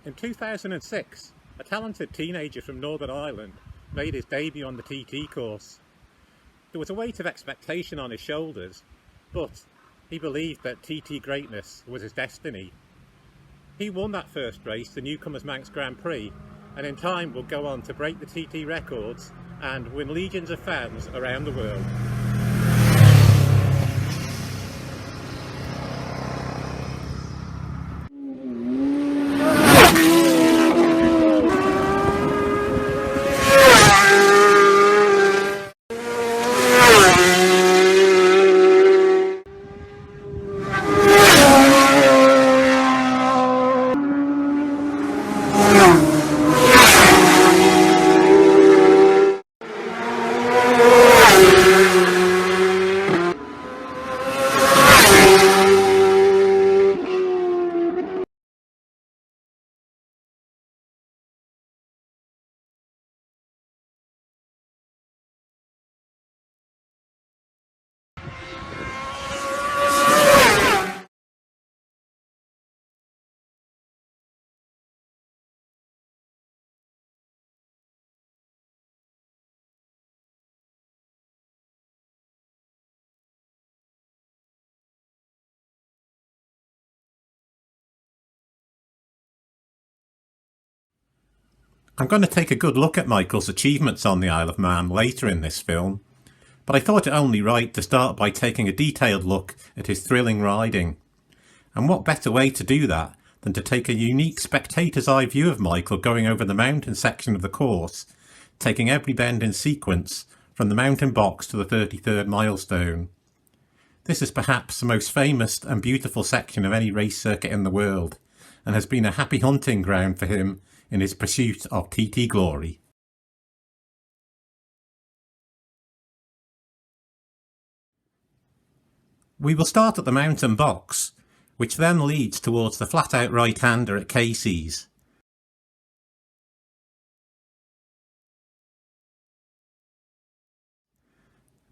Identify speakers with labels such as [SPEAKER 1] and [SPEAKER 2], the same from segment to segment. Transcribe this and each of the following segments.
[SPEAKER 1] In 2006, a talented teenager from Northern Ireland made his debut on the TT course. There was a weight of expectation on his shoulders, but he believed that TT greatness was his destiny. He won that first race, the Newcomers Manx Grand Prix, and in time will go on to break the TT records and win legions of fans around the world. I'm going to take a good look at Michael's achievements on the Isle of Man later in this film, but I thought it only right to start by taking a detailed look at his thrilling riding. And what better way to do that than to take a unique spectator's eye view of Michael going over the mountain section of the course, taking every bend in sequence from the mountain box to the 33rd milestone. This is perhaps the most famous and beautiful section of any race circuit in the world, and has been a happy hunting ground for him in his pursuit of TT glory. We will start at the mountain box, which then leads towards the flat-out right-hander at Casey's.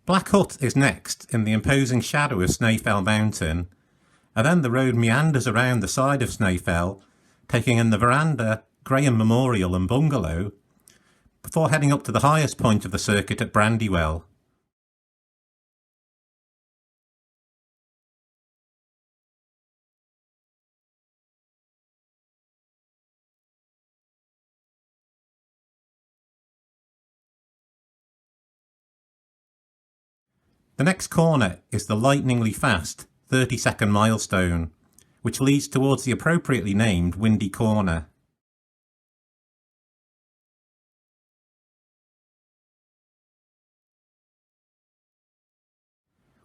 [SPEAKER 1] Black Hut is next in the imposing shadow of Snaefell Mountain, and then the road meanders around the side of Snaefell, taking in the veranda, Graham Memorial and Bungalow, before heading up to the highest point of the circuit at Brandywell. The next corner is the lightningly fast 30-second milestone, which leads towards the appropriately named Windy Corner.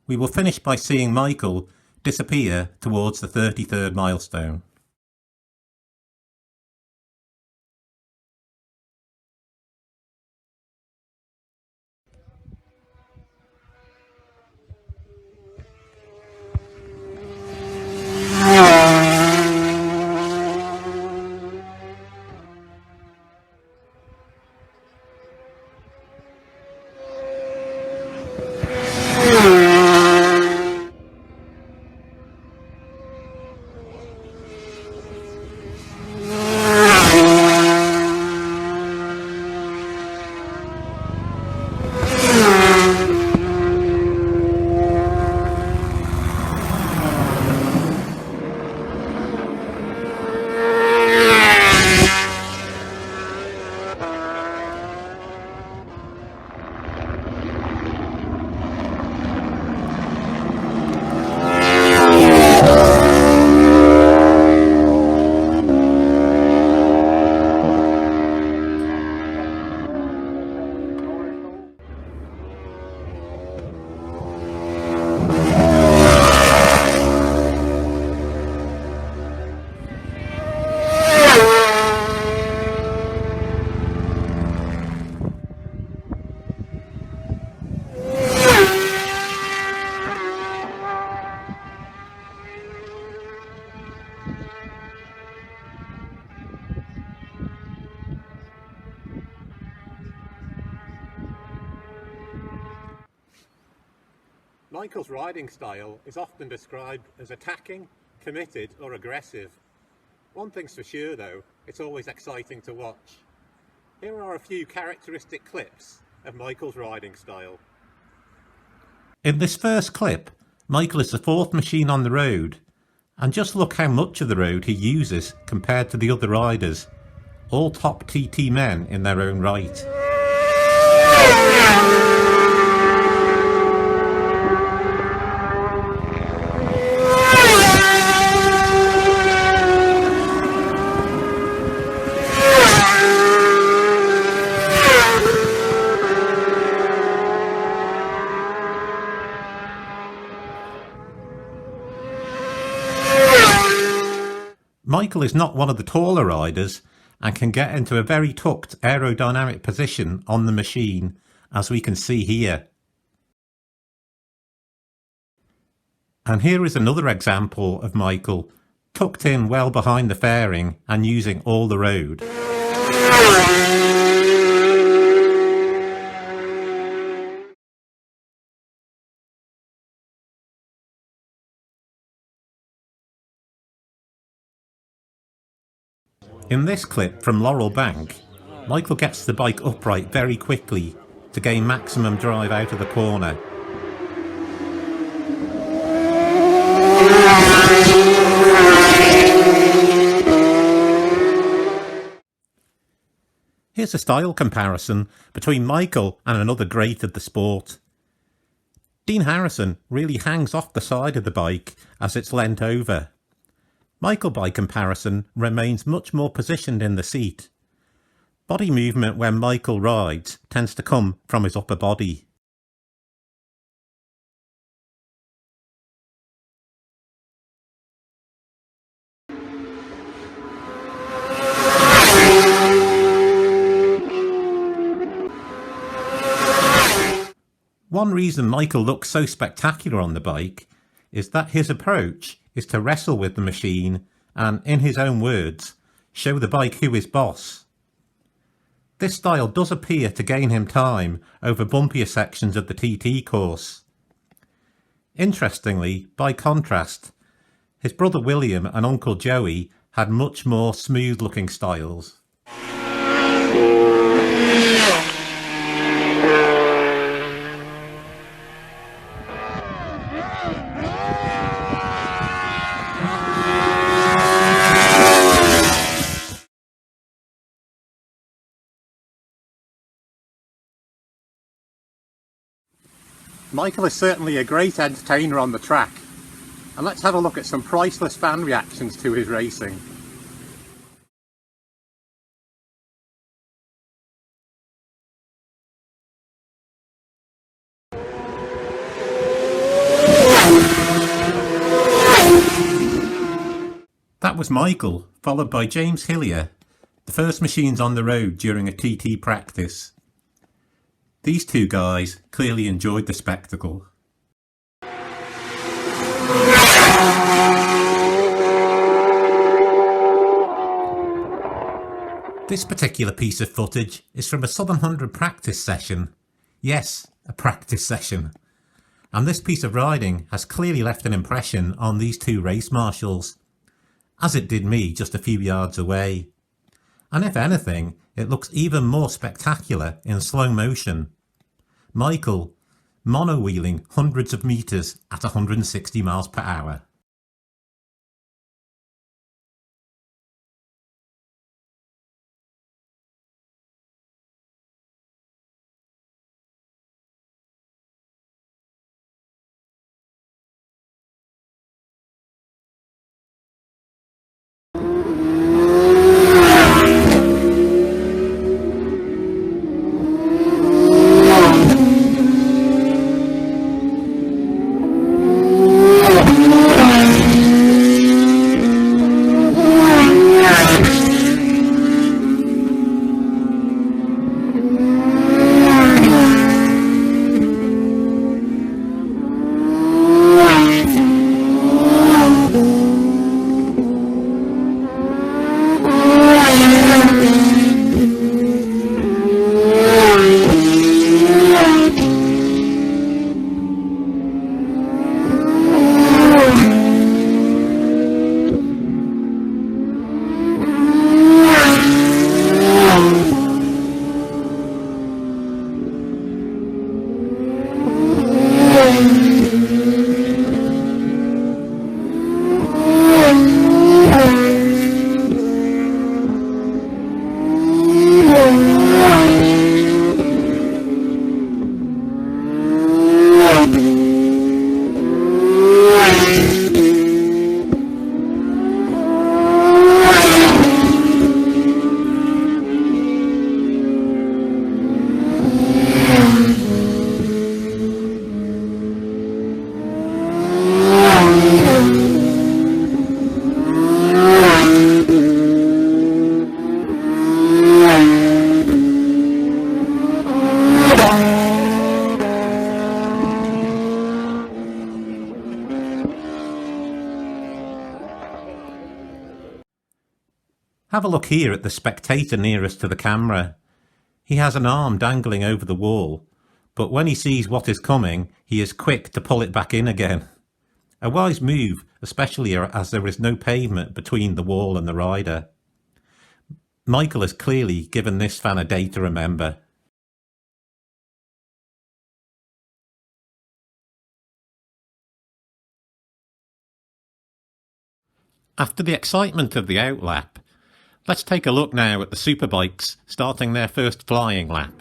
[SPEAKER 1] We will finish by seeing Michael disappear towards the 33rd milestone. Michael's riding style is often described as attacking, committed or aggressive. One thing's for sure though, it's always exciting to watch. Here are a few characteristic clips of Michael's riding style. In this first clip, Michael is the fourth machine on the road, and just look how much of the road he uses compared to the other riders, all top TT men in their own right. Michael is not one of the taller riders and can get into a very tucked aerodynamic position on the machine, as we can see here. And here is another example of Michael tucked in well behind the fairing and using all the road. In this clip from Laurel Bank, Michael gets the bike upright very quickly to gain maximum drive out of the corner. Here's a style comparison between Michael and another great of the sport. Dean Harrison really hangs off the side of the bike as it's leant over. Michael, by comparison, remains much more positioned in the seat. Body movement when Michael rides tends to come from his upper body. One reason Michael looks so spectacular on the bike is that his approach is to wrestle with the machine and, in his own words, show the bike who is boss. This style does appear to gain him time over bumpier sections of the TT course. Interestingly, by contrast, his brother William and Uncle Joey had much more smooth-looking styles. Michael is certainly a great entertainer on the track, and let's have a look at some priceless fan reactions to his racing. That was Michael, followed by James Hillier, the first machines on the road during a TT practice. These two guys clearly enjoyed the spectacle. This particular piece of footage is from a Southern 100 practice session. Yes, a practice session. And this piece of riding has clearly left an impression on these two race marshals, as it did me just a few yards away. And if anything, it looks even more spectacular in slow motion. Michael mono-wheeling hundreds of metres at 160 miles per hour. Have a look here at the spectator nearest to the camera. He has an arm dangling over the wall, but when he sees what is coming, he is quick to pull it back in again. A wise move, especially as there is no pavement between the wall and the rider. Michael has clearly given this fan a day to remember. After the excitement of the outlap, let's take a look now at the Superbikes starting their first flying lap.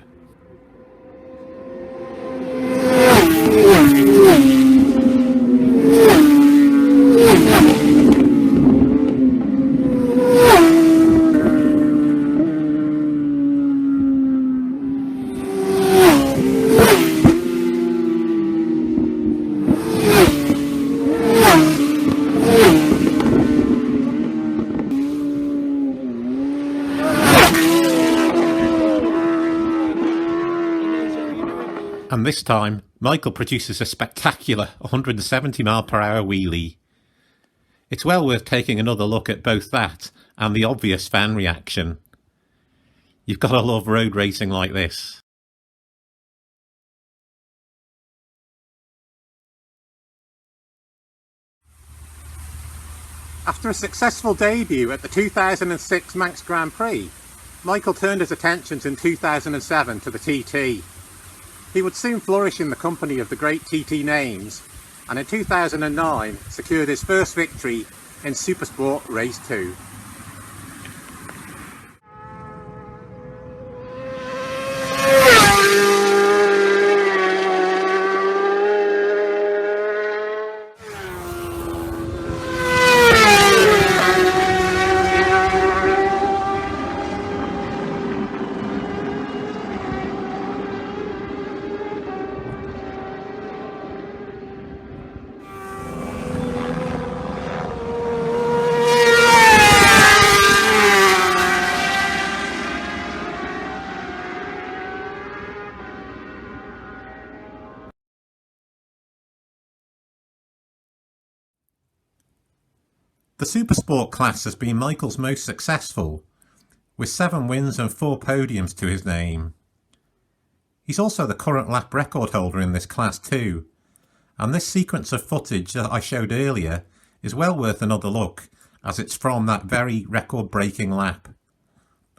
[SPEAKER 1] And this time, Michael produces a spectacular 170mph wheelie. It's well worth taking another look at both that and the obvious fan reaction. You've got to love road racing like this. After a successful debut at the 2006 Manx Grand Prix, Michael turned his attentions in 2007 to the TT. He would soon flourish in the company of the great TT names, and in 2009 secured his first victory in Supersport Race 2. The Supersport class has been Michael's most successful, with 7 wins and 4 podiums to his name. He's also the current lap record holder in this class too, and this sequence of footage that I showed earlier is well worth another look, as it's from that very record-breaking lap.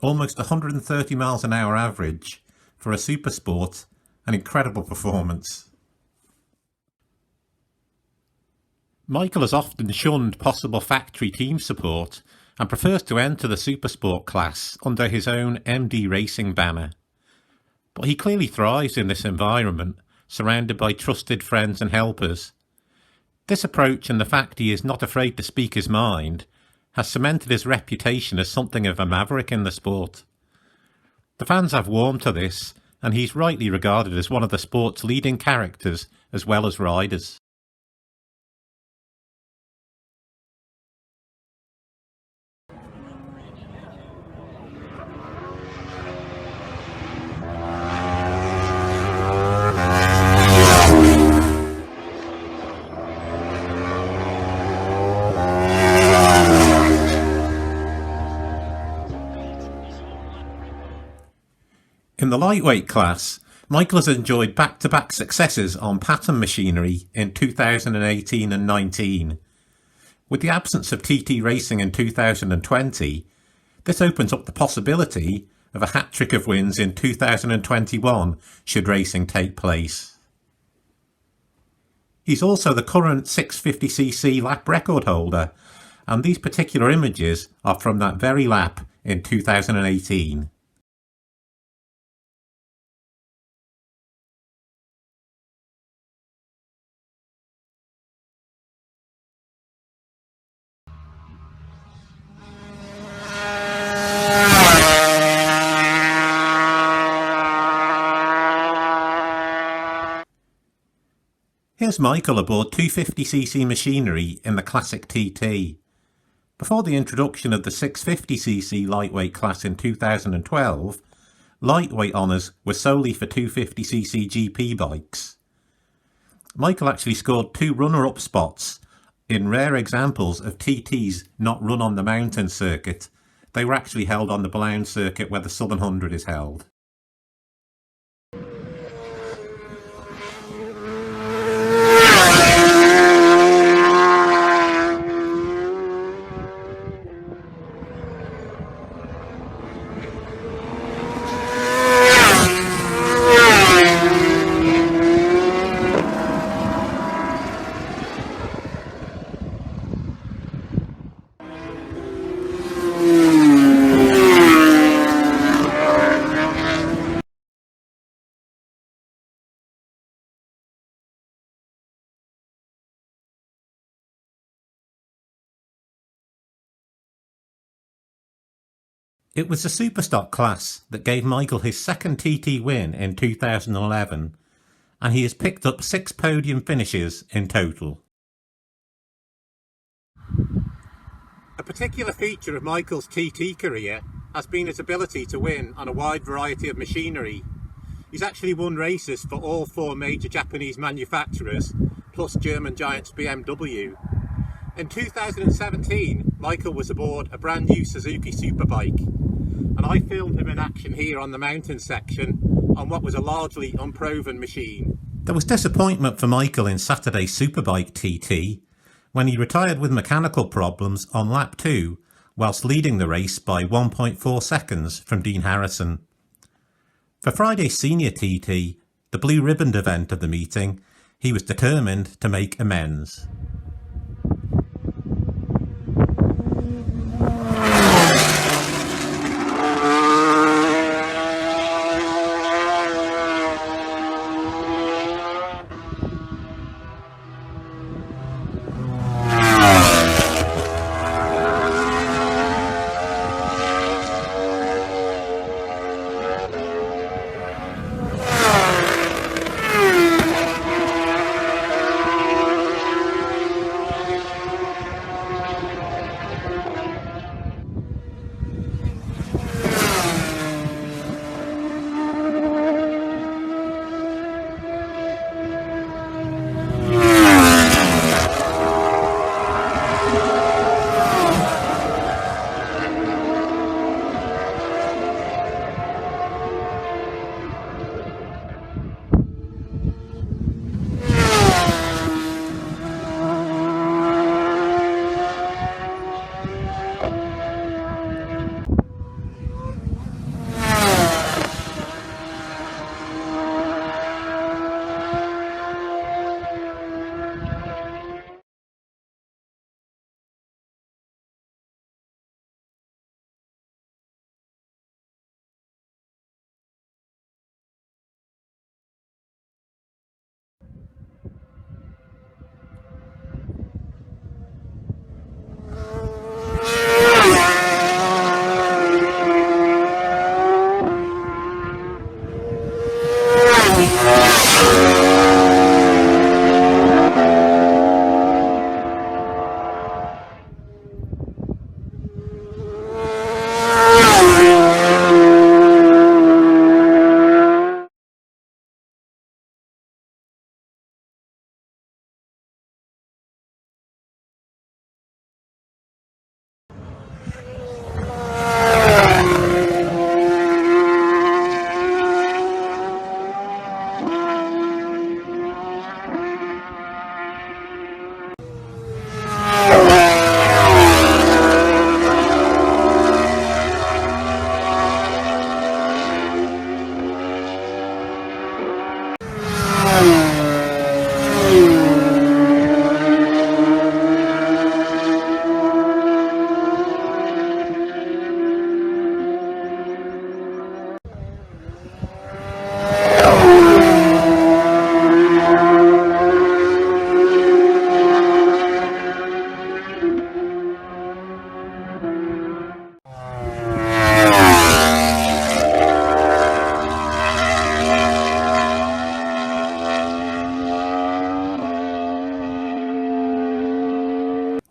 [SPEAKER 1] Almost 130 miles an hour average for a Supersport, an incredible performance. Michael has often shunned possible factory team support and prefers to enter the Supersport class under his own MD Racing banner. But he clearly thrives in this environment, surrounded by trusted friends and helpers. This approach and the fact he is not afraid to speak his mind has cemented his reputation as something of a maverick in the sport. The fans have warmed to this, and he's rightly regarded as one of the sport's leading characters as well as riders. In the lightweight class, Michael has enjoyed back-to-back successes on pattern machinery in 2018 and 19. With the absence of TT racing in 2020, this opens up the possibility of a hat-trick of wins in 2021 should racing take place. He's also the current 650cc lap record holder, and these particular images are from that very lap in 2018. Here's Michael aboard 250cc machinery in the classic TT. Before the introduction of the 650cc lightweight class in 2012, lightweight honours were solely for 250cc GP bikes. Michael actually scored 2 runner-up spots in rare examples of TTs not run on the mountain circuit, They were actually held on the Blount circuit where the Southern 100 is held. It was the Superstock class that gave Michael his second TT win in 2011, and he has picked up 6 podium finishes in total. A particular feature of Michael's TT career has been his ability to win on a wide variety of machinery. He's actually won races for all 4 major Japanese manufacturers, plus German giants BMW. In 2017, Michael was aboard a brand new Suzuki Superbike, and I filmed him in action here on the mountain section on what was a largely unproven machine. There was disappointment for Michael in Saturday's Superbike TT when he retired with mechanical problems on lap 2 whilst leading the race by 1.4 seconds from Dean Harrison. For Friday's senior TT, the blue ribboned event of the meeting, he was determined to make amends.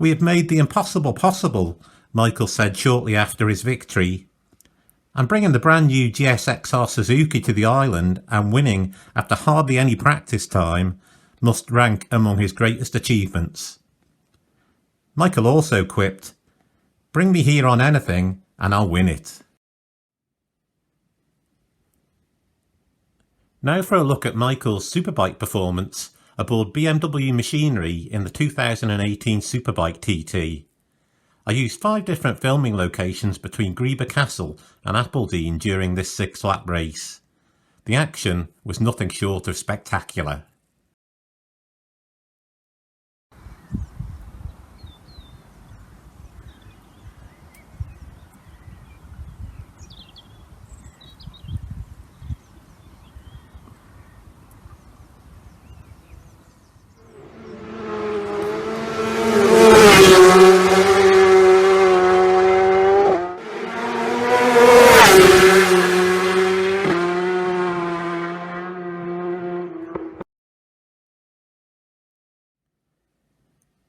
[SPEAKER 1] We have made the impossible possible, Michael said shortly after his victory. And bringing the brand new GSXR Suzuki to the island and winning after hardly any practice time must rank among his greatest achievements. Michael also quipped, "Bring me here on anything and I'll win it. Now for a look at Michael's Superbike performance aboard BMW machinery in the 2018 Superbike TT. I used 5 different filming locations between Greeba Castle and Appledene during this 6-lap race. The action was nothing short of spectacular.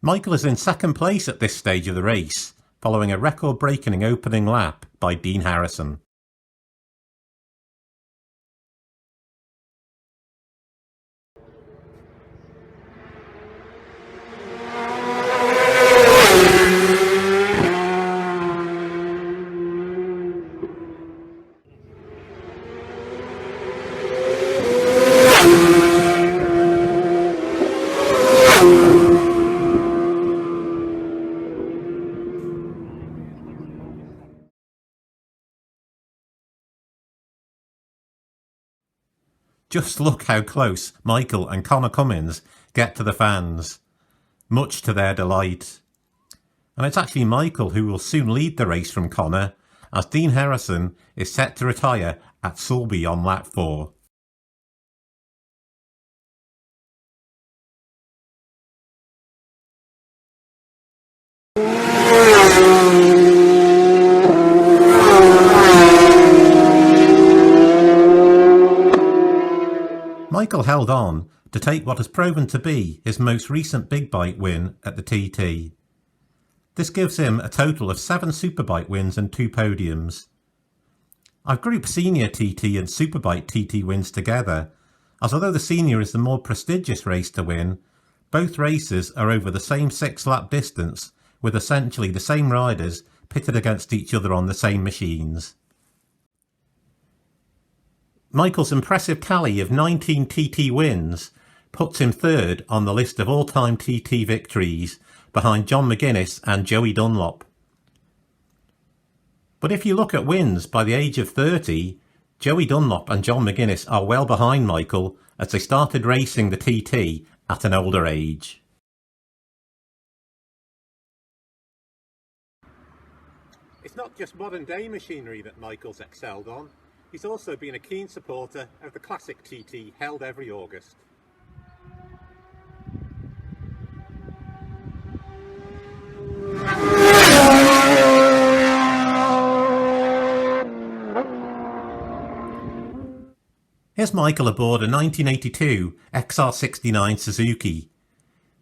[SPEAKER 1] Michael is in second place at this stage of the race, following a record-breaking opening lap by Dean Harrison. Just look how close Michael and Connor Cummins get to the fans, much to their delight. And it's actually Michael who will soon lead the race from Connor, as Dean Harrison is set to retire at Sulby on lap 4. Michael held on to take what has proven to be his most recent big bike win at the TT. This gives him a total of 7 Superbike wins and 2 podiums. I've grouped Senior TT and Superbike TT wins together, as although the Senior is the more prestigious race to win, both races are over the same 6-lap distance, with essentially the same riders pitted against each other on the same machines. Michael's impressive tally of 19 TT wins puts him third on the list of all-time TT victories, behind John McGuinness and Joey Dunlop. But if you look at wins by the age of 30, Joey Dunlop and John McGuinness are well behind Michael, as they started racing the TT at an older age. It's not just modern day machinery that Michael's excelled on. He's also been a keen supporter of the classic TT held every August. Here's Michael aboard a 1982 XR69 Suzuki.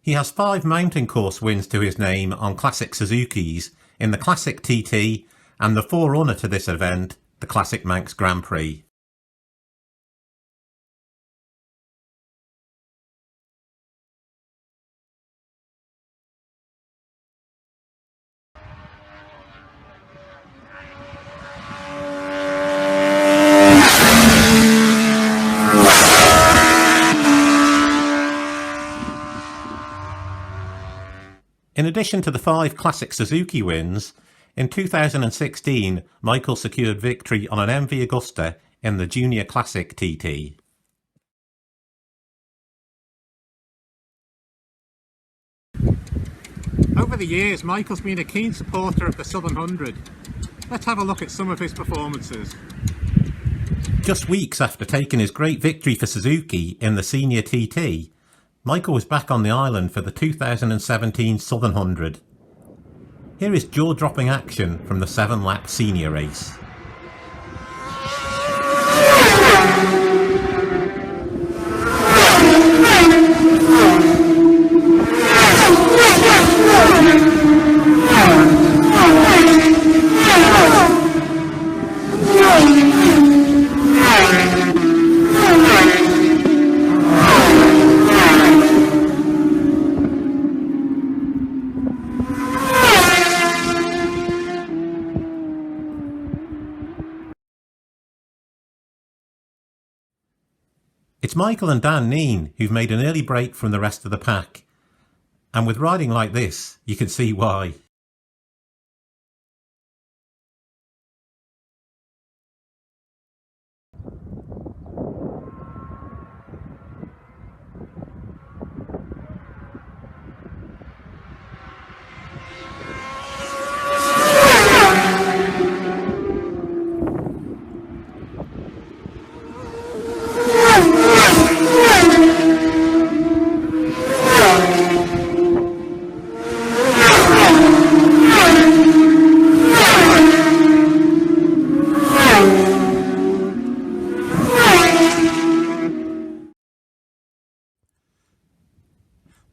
[SPEAKER 1] He has 5 mountain course wins to his name on classic Suzukis in the classic TT and the forerunner to this event, the Classic Manx Grand Prix. In addition to the 5 classic Suzuki wins, in 2016, Michael secured victory on an MV Agusta in the Junior Classic TT. Over the years, Michael's been a keen supporter of the Southern 100. Let's have a look at some of his performances. Just weeks after taking his great victory for Suzuki in the Senior TT, Michael was back on the island for the 2017 Southern 100. Here is jaw-dropping action from the 7-lap Senior race. It's Michael and Dan Neen who've made an early break from the rest of the pack, and with riding like this, you can see why.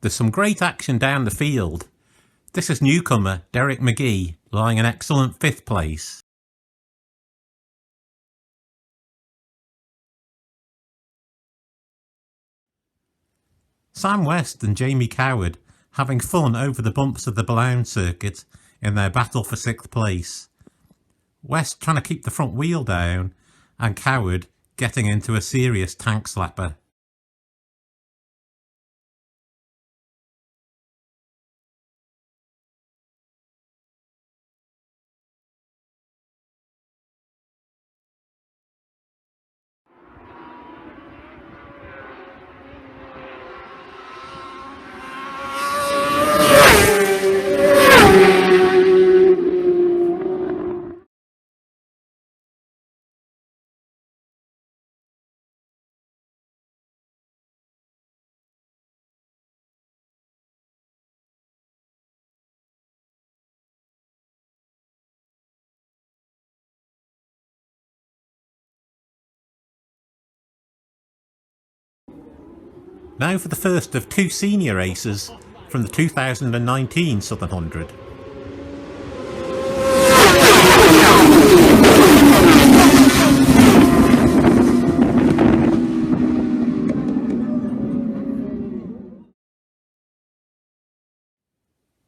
[SPEAKER 1] There's some great action down the field. This is newcomer Derek McGee lying in excellent 5th place. Sam West and Jamie Coward having fun over the bumps of the Boulogne circuit in their battle for 6th place. West trying to keep the front wheel down and Coward getting into a serious tank slapper. Now for the first of 2 senior races from the 2019 Southern 100.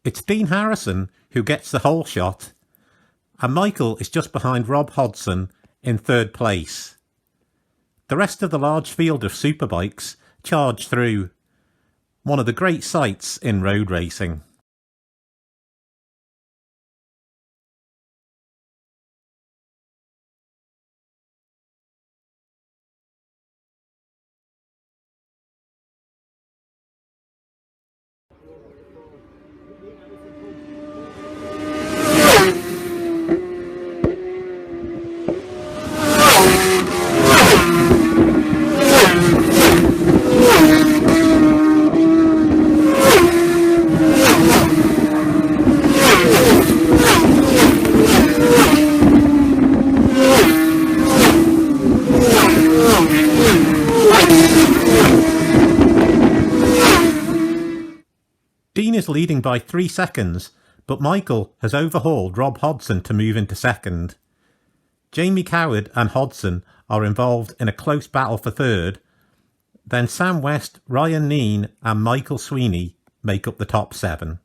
[SPEAKER 1] It's Dean Harrison who gets the whole shot, and Michael is just behind Rob Hodson in 3rd place. The rest of the large field of Superbikes charge through, one of the great sights in road racing. Dean is leading by 3 seconds, but Michael has overhauled Rob Hodson to move into 2nd. Jamie Coward and Hodson are involved in a close battle for 3rd. Then Sam West, Ryan Neen and Michael Sweeney make up the top 7.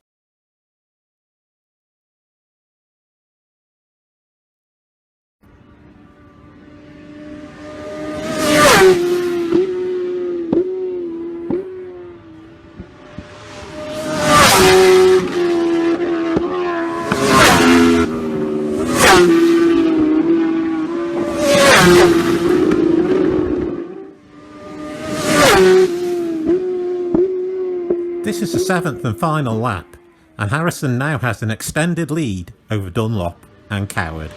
[SPEAKER 1] This is the 7th and final lap, and Harrison now has an extended lead over Dunlop and Coward.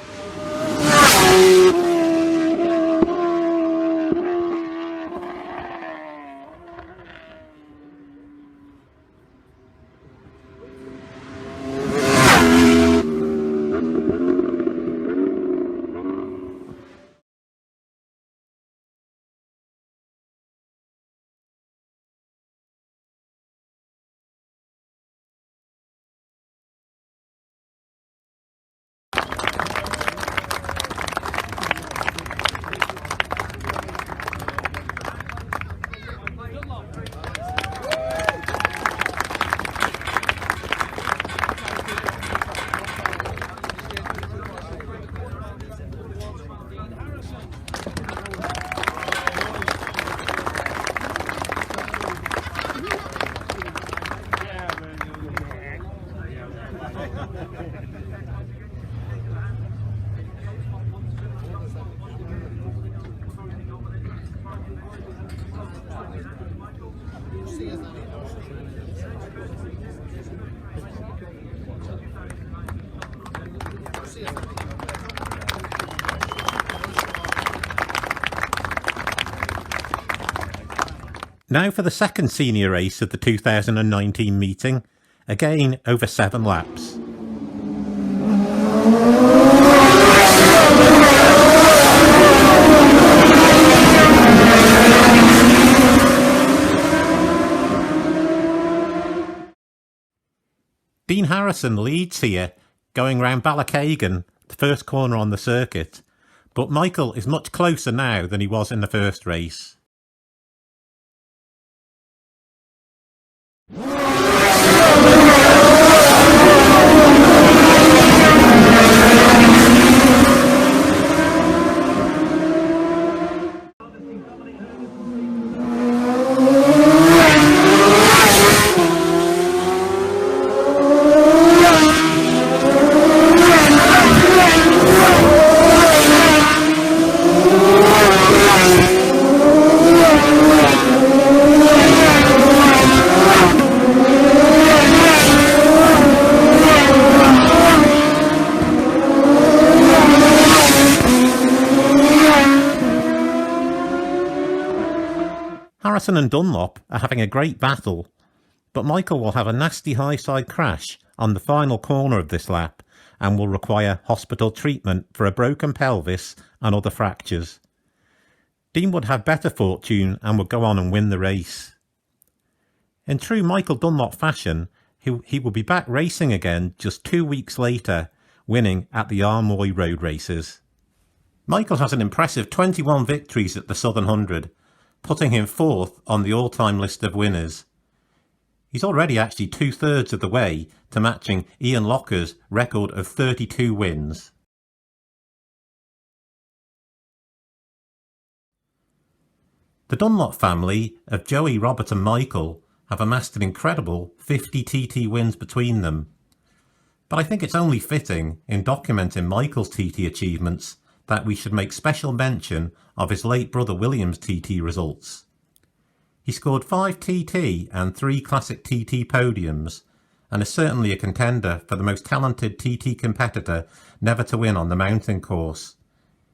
[SPEAKER 1] Now for the second senior race of the 2019 meeting, again over 7 laps. Dean Harrison leads here, going round Ballachagan, the first corner on the circuit, but Michael is much closer now than he was in the first race. Harrison and Dunlop are having a great battle, but Michael will have a nasty high side crash on the final corner of this lap and will require hospital treatment for a broken pelvis and other fractures. Dean would have better fortune and would go on and win the race. In true Michael Dunlop fashion, he will be back racing again just 2 weeks later, winning at the Armoy Road Races. Michael has an impressive 21 victories at the Southern 100, putting him 4th on the all-time list of winners. He's already actually 2/3 of the way to matching Ian Locker's record of 32 wins. The Dunlop family of Joey, Robert and Michael have amassed an incredible 50 TT wins between them. But I think it's only fitting, in documenting Michael's TT achievements, that we should make special mention of his late brother William's TT results. He scored 5 TT and 3 Classic TT podiums, and is certainly a contender for the most talented TT competitor never to win on the mountain course.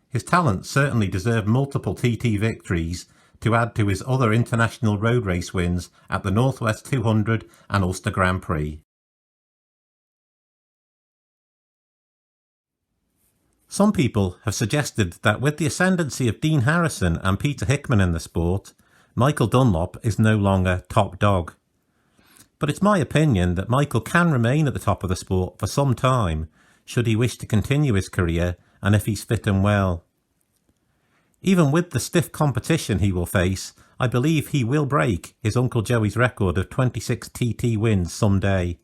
[SPEAKER 1] His talent certainly deserved multiple TT victories to add to his other international road race wins at the Northwest 200 and Ulster Grand Prix. Some people have suggested that with the ascendancy of Dean Harrison and Peter Hickman in the sport, Michael Dunlop is no longer top dog. But it's my opinion that Michael can remain at the top of the sport for some time, should he wish to continue his career and if he's fit and well. Even with the stiff competition he will face, I believe he will break his Uncle Joey's record of 26 TT wins someday.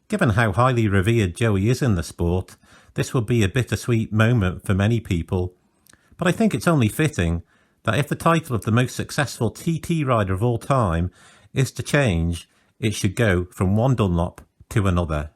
[SPEAKER 1] Given how highly revered Joey is in the sport, this will be a bittersweet moment for many people, but I think it's only fitting that if the title of the most successful TT rider of all time is to change, it should go from one Dunlop to another.